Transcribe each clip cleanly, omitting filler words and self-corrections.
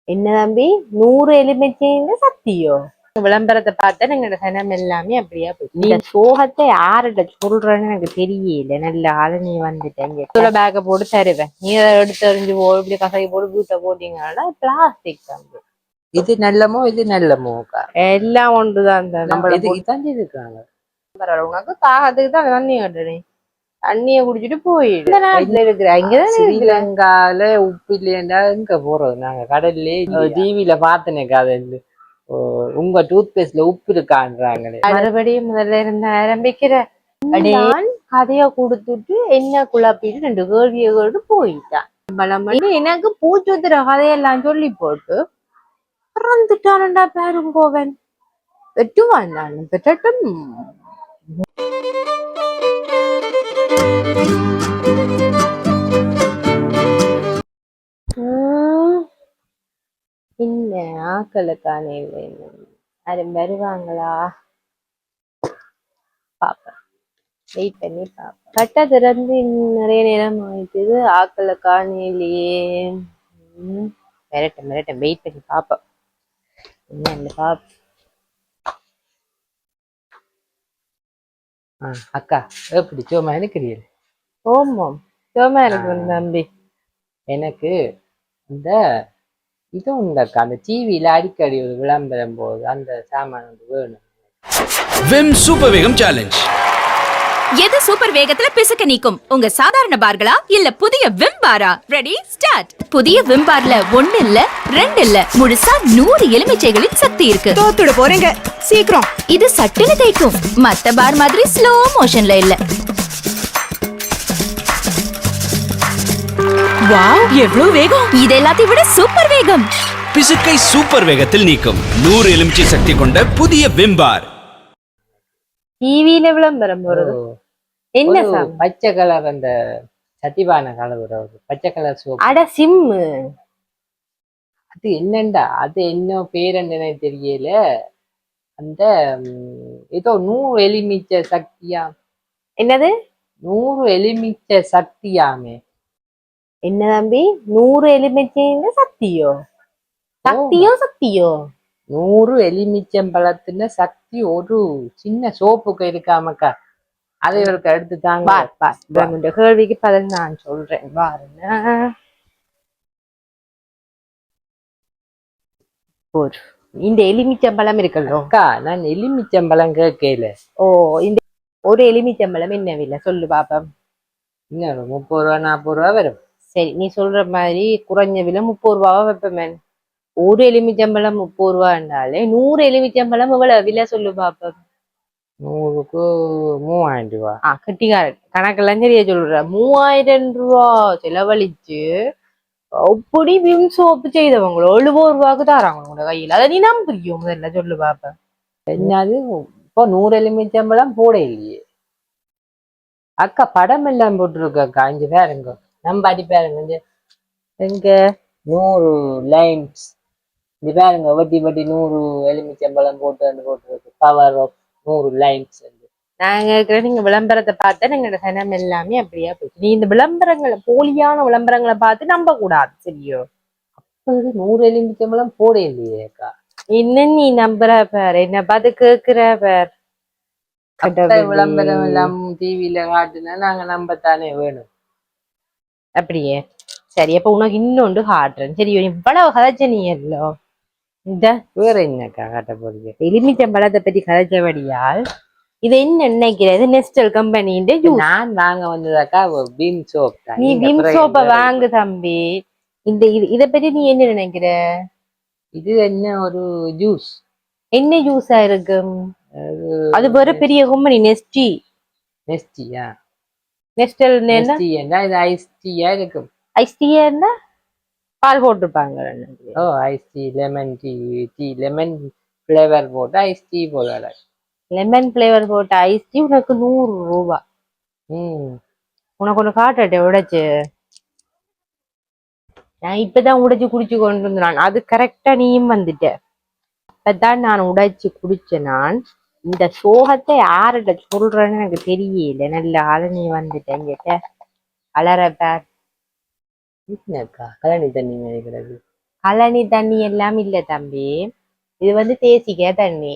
என்ன தம்பி 100 எலுமிச்சைன்னு சத்தியோ? விளம்பரத்தை பார்த்தா எங்களோட சனம் எல்லாமே அப்படியா போய் நீ சோகத்தை யார்கிட்ட சொல்றேன்னு எனக்கு தெரியல. நல்ல ஆளு நீ வந்துட்டேன் பேக்க போட்டு தருவேன். நீ எடுத்து எறிஞ்சு போ இப்படி கசகி போட்டு வீட்டை போட்டீங்கன்னா பிளாஸ்டிக் தம்பி. இது நல்லமோ இது நல்லமோக்கா எல்லாம் ஒன்றுதான் இருக்காங்க. உனக்கு தாகத்துக்கு தான் தண்ணி கட்டுறேன். தண்ணிய குடிச்சிட்டு போயிடு. நாட்டுல இருக்கிற ஸ்ரீலங்கால உப்பு இல்லையா எங்க போறது? நாங்க கடல்லே டிவில பார்த்தனேக்கா அது உங்க டூத் பேஸ்ட்ல உப்பு இருக்கான்றாங்களே. மறுபடியும் முதல்ல இருந்த ஆரம்பிக்கிற கதைய கொடுத்துட்டு என்ன குழப்பிட்டு 2 கேள்வியை கேட்டு போயிட்டான். எனக்கு பூச்சுத்துற கதையெல்லாம் சொல்லி போட்டு பிறந்துட்டான்டா பேருங்கோவன். வெட்டுவான் நான் பெற்றட்டும். இல்ல ஆக்களுக்கான யாரும் வருவாங்களா பாப்பேன். வெயிட் பண்ணி பாப்பேன். கட்ட திறந்து நிறைய நேரம் ஆயிட்டுது. ஆக்களை காணையிலேயே. மிரட்டம் வெயிட் பண்ணி பாப்பேன். என்ன பாப்ப அக்கா எப்படி சோமா இருக்கிறீர்கள்? ஓமாம் சோமா இருக்கு தம்பி. எனக்கு இந்த இது உண்டக்கா அந்த டிவியில அடிக்கடி ஒரு விளம்பரம் போது அந்த சாமான் வந்து வேணும். விம் சூப்பர் வேகம் சேலஞ்ச். எது சூப்பர் வேகத்துல பிசுக்க நீக்கும்? உங்க சாதாரண பார்களா இல்ல புதிய விம் பாரா? Ready start. புதிய விம் பார்ல 1 இல்ல 2 இல்ல முழுசா 100 எலுமிச்சைகளின் சக்தி இருக்கு. தோத்துட போறீங்க சீக்கிரம். இது சட்டுன்னு தேய்க்கும். மத்த பார் மாதிரி ஸ்லோ மோஷன்ல இல்ல. வாவ் எவ்வளவு வேகம்! இது எல்லாத்தையும் விட சூப்பர் வேகம். பிசுக்கை சூப்பர் வேகத்தில் நீக்கும் 100 எலுமிச்சை சக்தி கொண்ட புதிய விம் பார். டிவியில விளம்பரம் போறது என்ன பச்சை கலர் அந்த சட்டிபான கலர் பச்சை கலர் சோப். அட சிம் அது என்னண்டா அது என்ன பேர் என்னன்னு தெரியல. அந்த ஏதோ 100 எலுமிச்சை சக்தியா? என்னது 100 எலுமிச்சை சக்தியாமே? என்ன தம்பி 100 எலுமிச்சைன்னு சத்தியோ? 100 எலுமிச்சம்பழத்துல சக்தி ஒரு சின்ன சோப்புக்கு இருக்காமக்கா. அதை இவருக்கு எடுத்து தாங்க. கேள்விக்கு பதில் நான் சொல்றேன் பாருங்க. இந்த எலுமிச்சம்பழம் இருக்கല്ലോ அக்கா, நான் எலுமிச்சம்பழம் கேட்கல. ஓ இந்த ஒரு எலுமிச்சம்பழம் என்ன விலை சொல்லு பாப்பம். இன்னும் 30 ரூபா 40 ரூபா வரும். சரி நீ சொல்ற மாதிரி குறைஞ்ச விலை 30 ரூபாவா வைப்பமேன். ஒரு எலுமிச்சம்பழம் 30 ரூபாண்டாலே 100 எலுமிச்சம்பழம் எவ்வளவு விலை சொல்லு பாப்பம். 100க்கு 3000 ரூபா. கட்டிக்காரன் கணக்கெல்லாம் சரியா சொல்ற. 3000 ரூபா செலவழிச்சு அப்படி விம் சோப்பு செய்தவங்களோ 70 ரூபாய்க்கு தராங்க உங்களோட கையில. அதை நீ நம்புறியோ? முதல்ல சொல்லு பாப்ப. என்னது இப்போ 100 எலுமிச்சம்பழம் போட இல்லையே அக்கா. படம் எல்லாம் போட்டுருக்கா இங்க பாருங்க. நம்ம அடி பாருங்க எங்க 100 லைன்ஸ் இது பாருங்க. வட்டி 100 எலுமிச்சம்பழம் போட்டுருக்கு. Power of 100 lines. நாங்க இருக்கிற நீங்க விளம்பரத்தை பார்த்தா எங்களோட சனம் எல்லாமே அப்படியா போச்சு. நீ இந்த விளம்பரங்களை போலியான விளம்பரங்களை பார்த்து நம்ப கூடாது சரியோ? அப்ப 100 எலுமிச்சம்பழம் போட இல்லையே அக்கா. இன்னும் நீ நம்புற பேர் என்ன பார்த்து கேக்குற பேர். விளம்பரம் எல்லாம் டிவியில காட்டுனா நாங்க நம்பத்தானே வேணும். அப்படியே சரி. அப்ப உனக்கு இன்னொன்று காட்டுறேன் சரியோ? இவ்வளவு கதைச்சனியல்லோ இந்த வேற என்னக்கா காட்ட போறீங்க? எலுமிச்சம்பழத்தை பத்தி கதைச்சபடியால் இது என்ன நினைக்கிறது? நெஸ்டல் கம்பெனின்ற நான் வாங்க வந்ததாக்கா விம் சோப். நீ விம் சோப்பை வாங்கு தம்பி. இந்த இத பத்தி நீ என்ன நினைக்கிற? இது என்ன ஒரு ஜூஸ்? என்ன ஜூஸா இருக்கும் அது? வேற பெரிய கம்பெனி நெஸ்டி. நெஸ்டியா? நெஸ்டல் என்ன இது? ஐஸ் டீயா இருக்கும். ஐஸ் டீயா பால் போட்டிருப்பாங்க. Oh ice tea lemon tea lemon flavour போட்டு ஐஸ் டீ போல. லெமன் ஃபிளேவர் போட்ட ஐஸ் டீ உனக்கு 100 ரூபா. உனக்கு ஒண்ணு காட்டட்டே உடைச்சு. நான் இப்பதான் உடைச்சு குடிச்சு கொண்டு இருந்தான். அது கரெக்டா நீயும் வந்துட்ட. இப்பதான் நான் உடைச்சு குடிச்சேன். நான் இந்த சோகத்தை யார்கிட்ட சொல்றேன்னு எனக்கு தெரியல. நல்ல ஆளு நீ வந்துட்டேன் கேட்ட அலற பேர். கழனி தண்ணி நினைக்கிறது. கழனி தண்ணி எல்லாம் இல்ல தம்பி. இது வந்து தேசிக்க தண்ணி.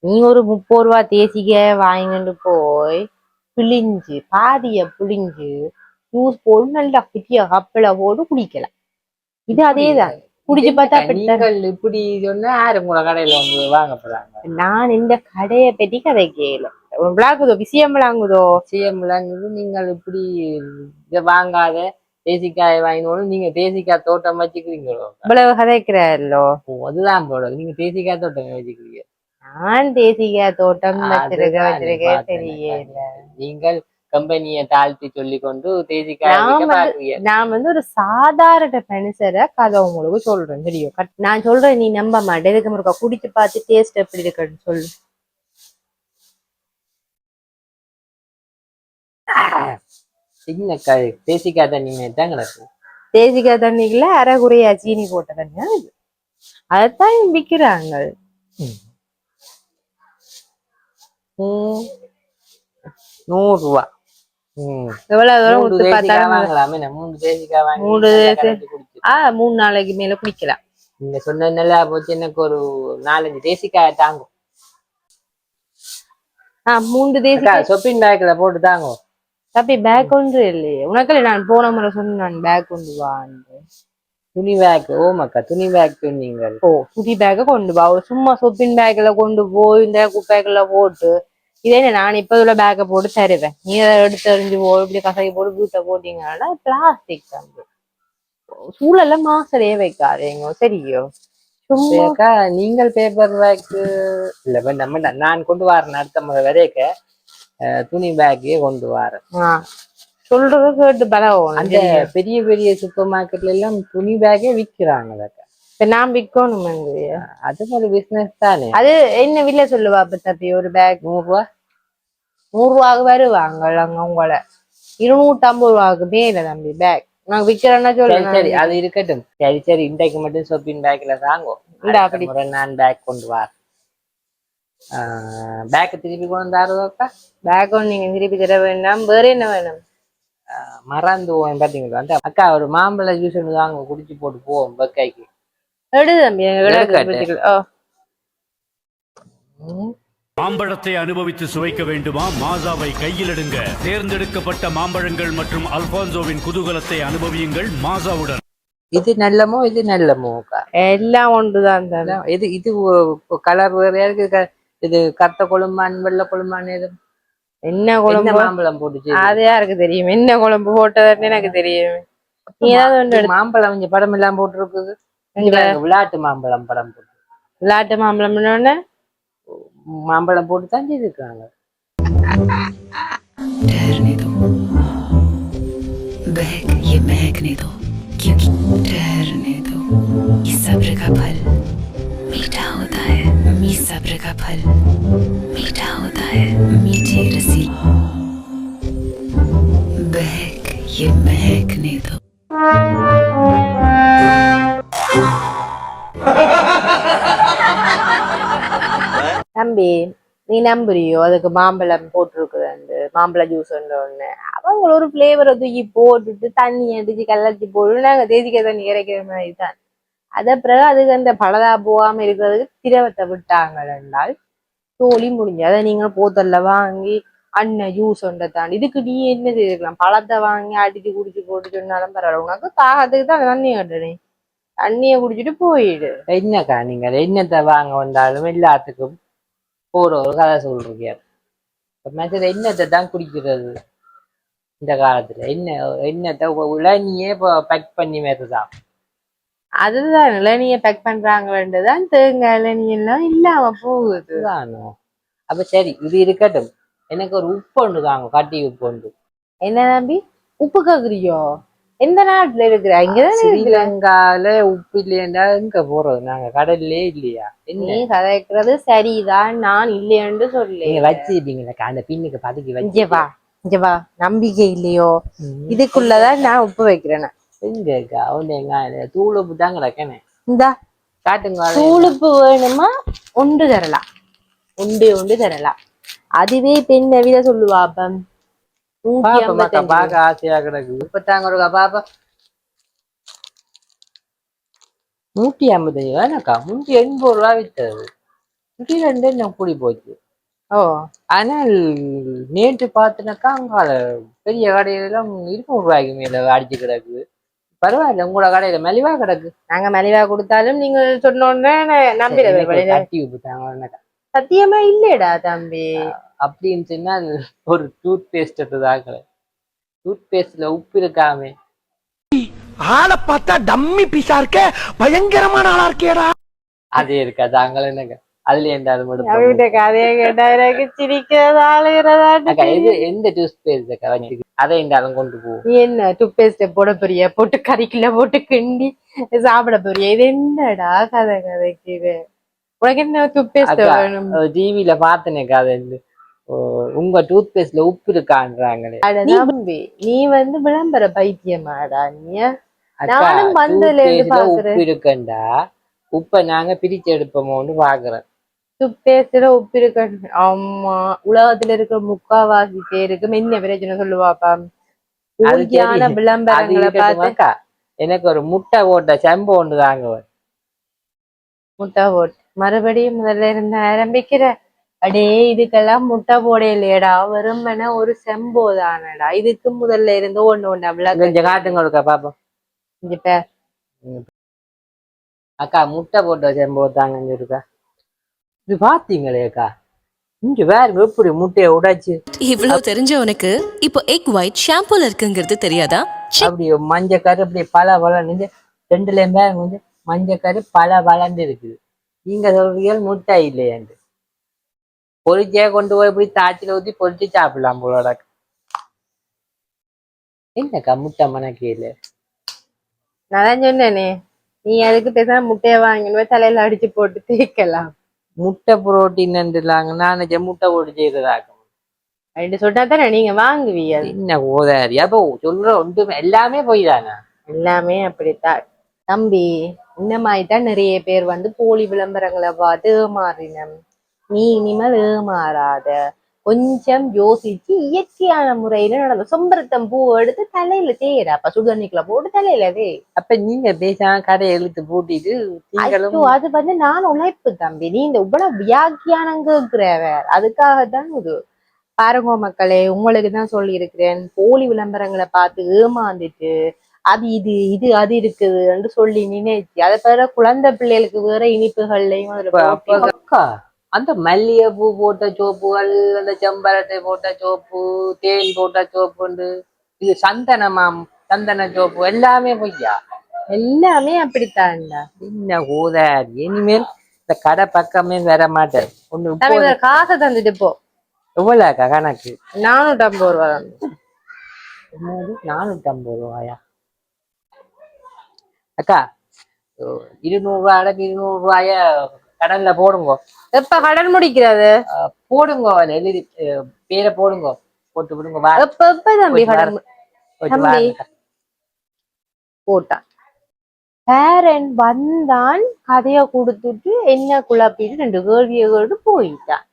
நீ ஒரு 30 ரூபா தேசிக்க வாங்கிட்டு போய் பிழிஞ்சு பாதிய பிழிஞ்சு ஜூஸ் போட்டு நல்லா குட்டிய கப்பில போட்டு குடிக்கலாம். இது அதேதான். குடிச்சு பார்த்தா நீங்கள் இப்படி சொன்னா யாரு உங்களை கடையில வந்து வாங்க போறாங்க? நான் இந்த கடையை பற்றி கதை கேளு. விளாங்குதோ விஷயம் விளாங்குதோ விளங்குது. நீங்கள் இப்படி இதை வாங்காத தேசிக்காய் வாங்கினோம். நீங்க தேசிக்காய் தோட்டம் வச்சுக்கிறீங்களோ? இவ்வளவு கதைக்கிறாரோ? அதுதான் போல நீங்க தேசிக்காய் தோட்டம் வச்சுக்கிறீங்க. நான் தேசிக்காய் தோட்டம் வச்சிருக்கேன் தெரியல. நீங்கள் கம்பெனியை தாழ்த்தி சொல்லி கொண்டு தேசிக்காய். நான் வந்து ஒரு சாதாரண மனுஷரை கதை உங்களுக்கு சொல்றேன் தெரியும். நான் சொல்றேன் நீ நம்ப மாட்டேன். இதுக்கு முருக்கா குடிச்சு பார்த்து டேஸ்ட் எப்படி இருக்குன்னு சொல்லு. தேசிக்காய் தண்ணி தான் கிடக்கு. தேசிக்காய் தண்ணிக்குள்ள அரை குறையா சீனி போட்ட தண்ணியா இது. அதைத்தான் விற்கிறாங்க. 100 ரூபா. எவ்வளவு தூரம் 3 நாளைக்கு மேல குடிக்கலாம். நீங்க சொன்ன நல்லா போச்சு. எனக்கு ஒரு 4-5 தேசிக்காய் தாங்கும். 3 தேசிக்காய் ஷாப்பிங் பேக்ல போட்டு தாங்கும். தப்பி பேக் ஒன்று இல்லையே உனக்கு. நான் போன முறை சொன்னேன் நான் பேக் கொண்டு வான்னு. துணி பேக். ஓமாக்கா துணி பேக் சொன்னீங்க. துணி பேக்க கொண்டு வா. சும்மா ஷாப்பிங் பேக்ல கொண்டு போய் இந்த குப்பைக்குள்ள போட்டு இதே நான் இப்ப உள்ள பேக்கை போட்டு தருவேன். நீ அதை எடுத்து எறிஞ்சு போ இப்படி கசகி போட்டு வீட்டை போட்டீங்கன்னா பிளாஸ்டிக் தம்பி. சூழல்ல மாசலையே வைக்காதீங்க சரியோ? சும்மாக்கா நீங்கள் பேப்பர் பேக் இல்ல நம்ம நான் கொண்டு வரேன். அடுத்த முறை வரைக்க துணி பேக்கே கொண்டு வரேன். சொல்றது கேட்டு பரவாயில்ல. அந்த பெரிய பெரிய சூப்பர் மார்க்கெட்ல எல்லாம் துணி பேக்கே விற்கிறாங்க. நான் விற்கணும். அது ஒரு பிசினஸ் தானே. அது என்ன விலை சொல்லுவா தப்பி? ஒரு பேக் 100 ரூபா. 100 ரூபாய்க்கு வருவாங்க உங்களை 250 ரூபாய்க்கு மேல தம்பி பேக் நான் விற்கிறேன்னா சொல்லுங்க. சரி அது இருக்கட்டும். சரி இன்றைக்கு மட்டும் ஷாப்பிங் பேக்ல தாங்கும். நான் பேக் கொண்டு வர. பேக் திருப்பி கொண்டு தருவாக்கா? பேக் ஒன்று நீங்க திருப்பி தர வேண்டாம். வேற என்ன வேணும்? மறந்து போவேன் பாத்தீங்களா. அந்த அக்கா ஒரு மாம்பழ ஜூஸ் ஒன்று தாங்க குடிச்சு போட்டு போவோம் பக்காய்க்கு. மாம்பழத்தை அனுபவித்து சுவைக்க வேண்டுமா? மாசாவை கையில் எடுங்க. தேர்ந்தெடுக்கப்பட்ட மாம்பழங்கள் மற்றும் அல்பான்சோவின் குதூகலத்தை அனுபவியுங்கள் மாசாவுடன். இது நல்லமோ இது நல்லமோ? எல்லாம் ஒன்றுதான். இது இது கலர் வேறையா இருக்கு. இது கத்த கொழும்பான் வெள்ளை கொழும்பான் எது? என்ன குழம்பு? மாம்பழம் போட்டுச்சு. அது யாருக்கு தெரியும்? என்ன குழம்பு போட்டதுன்னு எனக்கு தெரியும். மாம்பழம் கொஞ்சம் படம் எல்லாம் போட்டுருக்குது. விளையாட்டு மாம்பழம் படம் போட்டு. விளையாட்டு மாம்பழம் மாம்பழம் போட்டு தான் செய்திருக்காங்க. ठहरने दो, बहक ये महकने दो, क्योंकि ठहरने दो, ये सब्र का फल मीठा होता है। सब्र का फल मीठा होता है। मीठे रसी बहक ये महकने दो। தம்பி நீ நம்புறியோ அதுக்கு மாம்பழம் போட்டிருக்குது மாம்பழ ஜூஸ் ஒன்று அவங்க ஒரு பிளேவரை தூக்கி போட்டுட்டு தண்ணி அடிச்சு கலச்சி போட்டு நாங்க தேசிக்காய் தண்ணி இறைக்கிற மாதிரி தான். அதை பிறகு அதுக்கு அந்த பழதா போகாம இருக்கிறதுக்கு திரவத்தை விட்டாங்க என்றால் தோழி முடிஞ்சு. அதை நீங்க போத்தல்ல வாங்கி அண்ணன் ஜூஸ் ஒன்றை தாண்டி இதுக்கு நீ என்ன செய்திருக்கலாம்? பழத்தை வாங்கி அடிச்சு குடிச்சு போட்டு சொன்னாலும் பரவாயில்ல. உனக்கு தாகத்துக்கு தான் தண்ணி கட்டுனே. தண்ணியை குடிச்சிட்டு போயிடு. என்னக்கா நீங்க என்னத்தை வாங்க வந்தாலும் எல்லாத்துக்கும் போற ஒரு கதை சொல்றீங்க. என்னத்தை தான் குடிக்கிறது இந்த காலத்துல? என்னத்தை இளநியே இப்போ பேக் பண்ணி வருதான். அதுதான் இளநிய பேக் பண்றாங்க வேண்டியதான். தேங்காய் இளநீ எல்லாம் இல்லாம போகுது. அப்ப சரி இது இருக்கட்டும். எனக்கு ஒரு உப்பு ஒன்று தாங்க. கட்டி உப்பு ஒன்று. என்ன தம்பி உப்பு கேக்குறியோ? எந்த நாட்டுல இருக்கிற? இங்கதான் ஸ்ரீலங்கால உப்பு இல்லையா? எங்க போறது? நாங்க கடல்லே இல்லையா? நீ கதைக்கிறது சரிதான். நான் இல்லையென்று சொல்லி வச்சிருப்பீங்களா அந்த பின்னுக்கு பதுக்கி வச்சுவா. இங்கவா நம்பிக்கை இல்லையோ? இதுக்குள்ளதான் நான் உப்பு வைக்கிறேன். எங்கக்கா தூள் உப்பு தான் கிடக்கேனே. இந்தா காட்டுங்க. தூளுப்பு வேணுமா? ஒன்று தரலாம். ஒன்று தரலாம். அதுவே பெண் வித சொல்லுவா. அப்பம் ஆசையா கிடக்கு. இப்ப தாங்க பாப்பா 150 வேணாக்கா, 180 வித்தது. திடீரென்று என்ன கூடி போச்சு. ஓ ஆனால் நேற்று பார்த்தனாக்கா அங்கால பெரிய கடையிலாம் 200 மேல அடிச்சு கிடக்குது. பரவாயில்ல, உங்களோட கடையில மலிவா கிடக்கு. நாங்க மலிவா கொடுத்தாலும் நீங்க சொன்னோன்னு நம்பிடுவேன். தட்டி விட்டாங்க. சத்தியமா இல்லடா தம்பி. அப்படின்னு சொன்னா ஒரு டூத் பேஸ்ட் தாக்கல. டூத் பேஸ்ட்ல உப்பு இருக்காமே. ஆளை பார்த்தா டம்மி பீஸா இருக்க, பயங்கரமான ஆளா இருக்கேடா. அதே இருக்கா தாங்கள என்னங்க அதுல அவங்கிட்ட கதையை கேட்டா எனக்கு சிரிக்கிறதா. எந்த டூத் பேஸ்ட் அதை இருந்தாலும் கொண்டு போவோம். நீ என்ன டூத் பேஸ்ட போட போறிய, போட்டு கறிக்குள்ள போட்டு கிண்டி சாப்பிட போறிய? இது என்னடா கதை கதைக்கு? உனக்கு என்ன டூத் பேஸ்ட் வேணும்? டிவில பார்த்தனே கதை. உங்க டூத் பேஸ்ட்ல உப்பு இருக்கான்றாங்களே. நீ வந்து விளம்பர பைத்தியமாடா நீ? நானும் வந்ததுல இருந்து பாக்குறேன். உப்பு இருக்கண்டா, உப்ப நாங்க பிரிச்சு எடுப்போமோன்னு பாக்குறேன். டூத் பேஸ்ட்ல உப்பு இருக்கு. ஆமா, உலகத்துல இருக்கிற முக்காவாசி பேருக்கு என்ன பிரச்சனை சொல்லுவாப்பா? விளம்பரங்களை பார்த்து எனக்கு ஒரு முட்டை போட்ட செம்பு ஒன்று தாங்க. முட்டை போட்டு மறுபடியும் முதல்ல இருந்து ஆரம்பிக்கிற. அடே இதுக்கெல்லாம் முட்டை போட இல்லையடா, வெறுமனே ஒரு செம்போதானடா. இதுக்கு முதல்ல இருந்து ஒண்ணு கொஞ்சம் காட்டுங்க இருக்கா பாப்போம். அக்கா முட்டை போட்ட செம்பு தாங்க இருக்கா. இது பாத்தீங்களேக்கா, இங்க வேற எப்படி முட்டையை உடைச்சு. இவ்வளவு தெரிஞ்ச உனக்கு இப்போ எக் ஒயிட் ஷாம்பூல இருக்குங்கிறது தெரியாதா? அப்படி மஞ்சக்கரு அப்படி பல வளர்ந்து ரெண்டுலயும் பேர் கொஞ்சம் மஞ்சக்கரு பல வளர்ந்து இருக்குது. நீங்க சொல்றீங்க முட்டை இல்லையாண்டு. பொறிச்சே கொண்டு போய் இப்படி தாச்சில ஊத்தி பொறிச்சு சாப்பிடலாம் போலோட. என்னக்கா முட்டை மணக்கையில? நான் சொன்னேனே, நீ அதுக்கு பேசாம முட்டையை வாங்கணும், தலையில அடிச்சு போட்டு தேய்க்கலாம். முட்டை புரோட்டீன் நான் முட்டை போட்டு செய்யறதாக்கும் அப்படி சொன்னா தானே நீங்க வாங்குவீங்க. என்ன ஓதாரி அப்போ சொல்ற ஒன்றுமே எல்லாமே போய் தானே. எல்லாமே அப்படித்தான் தம்பி. இந்த மாதிரிதான் நிறைய பேர் வந்து போலி விளம்பரங்களை பார்த்து ஏமாறினம். நீ இனிமேல் ஏமாறாத. கொஞ்சம் யோசிச்சு இயற்கையான முறையில நடந்த சொம்பரத்தம் பூ எடுத்து தலையில தேயடாப்பா, சுடுதண்ணிக்குள்ள போட்டு தலையில தே. அப்ப நீங்க பேசாம கடையை இழுத்து பூட்டிட்டு அது வந்து நான் உழைப்பு தம்பி. நீ இந்த இவ்வளவு வியாக்கியானம் கேட்கிற வேற. அதுக்காகத்தான் இது பாருங்க மக்களே, உங்களுக்கு தான் சொல்லி இருக்கிறேன். போலி விளம்பரங்களை பார்த்து ஏமாந்துட்டு அது இது இது அது இருக்குதுன்னு சொல்லி நினைச்சு அதை தவிர குழந்தை பிள்ளைகளுக்கு வேற இனிப்புகள்லையும் அக்கா அந்த மல்லிகைப்பூ போட்ட சோப்புகள், அந்த செம்பரட்டை போட்ட சோப்பு, தேன் போட்ட சோப்பு, இது சந்தனமாம் சந்தன சோப்பு எல்லாமே பொய்யா? எல்லாமே அப்படித்தான்டா. என்ன ஊதாரி, இனிமேல் இந்த கடை பக்கமே வர மாட்டேன். ஒண்ணு காசை தந்துட்டு போ. எவ்வளோக்கா கணக்கு? 450 ரூபா. 450 ரூபாயா? அக்கா 200 ரூபாய் அடக்கு 200 ரூபாய கடன்ல போடுங்க. எப்ப கடன் முடிக்கிறது? போடுங்க, எழுதி பேரை போடுங்க, போட்டு விடுங்க. எப்ப தம்பி கடன் போட்டான்? பேரன் வந்தான், கதைய கொடுத்துட்டு என்ன குழப்பிட்டு 2 கேள்வியை கேட்டு போயிட்டான்.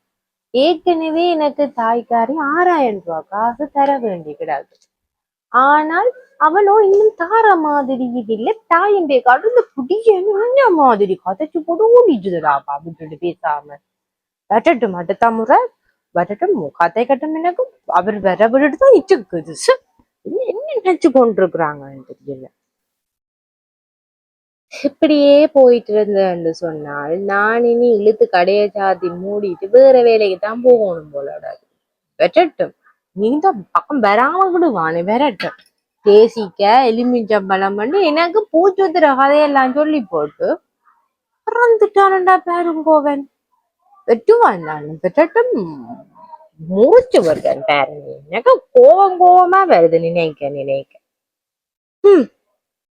ஏற்கனவே எனக்கு தாய்க்காரி 6000 ரூபாய் காசு தர வேண்டி கிடாது. ஆனால் அவனோ இன்னும் தார மாதிரி இல்லை. தாயின் காட்டு இந்த புடிய என்ன மாதிரி கதைச்சு போட்டு ஓடிட்டுதுடாப்பா விட்டுட்டு பேசாம. வரட்டும் அடுத்த முறை வரட்டும், கதை கட்டும். எனக்கு அவர் வர விட்டுட்டு தான் இச்சுக்குது. என்ன நினைச்சு கொண்டிருக்கிறாங்கன்னு தெரியல. இப்படியே போயிட்டு இருந்தேன்னு சொன்னால் நான் இனி இழுத்து கடையை சாத்தி மூடிட்டு வேற வேலைக்கு தான் போகணும் போலடாது. வரட்டும், நீ தான் பக்கம் வராம விடுவானே. வரட்டும், தேசிக்க எலுமிச்சம்பழம் பண்ணி எனக்கு பூச்சுத்துற கதையெல்லாம் சொல்லி போட்டு பிறந்துட்டானண்டா பேருங்கோவன். வெட்டுவான் நான். வெட்டட்டும், முடிச்சு வருவேன் பேரன். எனக்கு கோவமா வருது நினைக்க.